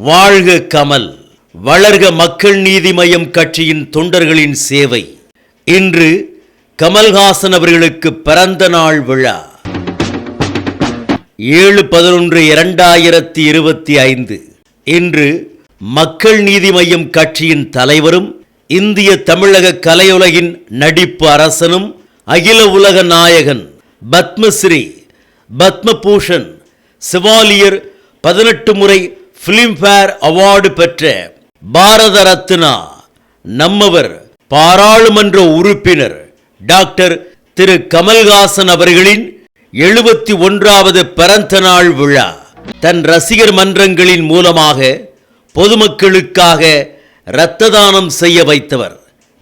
வாழ்க கமல், வளர்க மக்கள் நீதி மய்யம் கட்சியின் தொண்டர்களின் சேவை. இன்று கமல்ஹாசன் அவர்களுக்கு பிறந்த நாள் விழா. 7/11/2025 இன்று மக்கள் நீதி மய்யம் கட்சியின் தலைவரும் இந்திய தமிழக கலையுலகின் நடிப்பு அரசனும் அகில உலக நாயகன் பத்மஸ்ரீ, பத்மபூஷன், சிவாலியர் 18 முறை பிலிம்பேர் அவார்டு பெற்ற பாரத ரத்னா நம்மவர் பாராளுமன்ற உறுப்பினர் டாக்டர் திரு கமல்ஹாசன் அவர்களின் 71வது பிறந்த நாள் விழா. தன் ரசிகர் மன்றங்களின் மூலமாக பொதுமக்களுக்காக இரத்த தானம் செய்ய வைத்தவர்.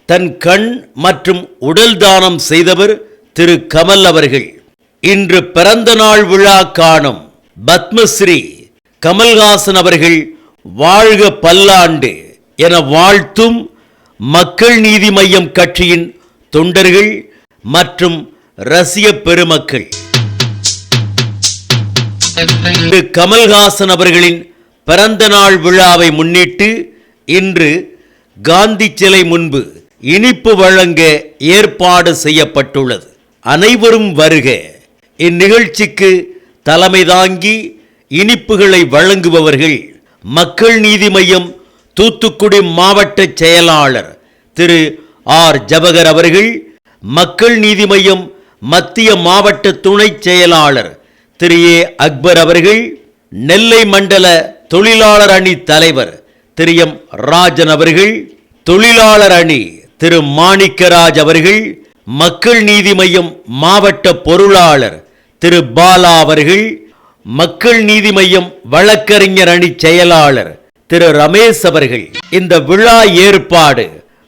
தன் கண் மற்றும் உடல் தானம் செய்தவர் திரு கமல் அவர்கள். இன்று பிறந்த நாள் விழா காணும் பத்மஸ்ரீ கமல்ஹாசன் அவர்கள் வாழ்க பல்லாண்டு என வாழ்த்தும் மக்கள் நீதி மய்யம் கட்சியின் தொண்டர்கள் மற்றும் ரசிக பெருமக்கள். கமல்ஹாசன் அவர்களின் பிறந்த நாள் விழாவை முன்னிட்டு இன்று காந்தி சிலை முன்பு இனிப்பு வழங்க ஏற்பாடு செய்யப்பட்டுள்ளது. அனைவரும் வருக. இந்நிகழ்ச்சிக்கு தலைமை தாங்கி இனிப்புகளை வழங்குபவர்கள் மக்கள் நீதி மய்யம் தூத்துக்குடி மாவட்ட செயலாளர் திரு ஆர் ஜபகர் அவர்கள், மக்கள் நீதி மய்யம் மத்திய மாவட்ட துணை செயலாளர் திரு ஏ அக்பர் அவர்கள், நெல்லை மண்டல தொழிலாளர் அணி தலைவர் திரு எம் ராஜன் அவர்கள், தொழிலாளர் அணி திரு மாணிக்கராஜ் அவர்கள், மக்கள் நீதி மய்யம் மாவட்ட பொருளாளர் திரு பாலா அவர்கள், மக்கள் நீதி மய்யம் வழக்கறிஞர் அணி செயலாளர் திரு ரமேஷ் அவர்கள். இந்த விழா ஏற்பாடு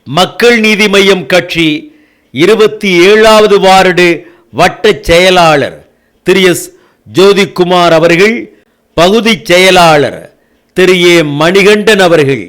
மக்கள் நீதி மய்யம் கட்சி 27வது வார்டு வட்ட செயலாளர் திரு எஸ் ஜோதிக்குமார் அவர்கள், பகுதி செயலாளர் திரு ஏ மணிகண்டன் அவர்கள்.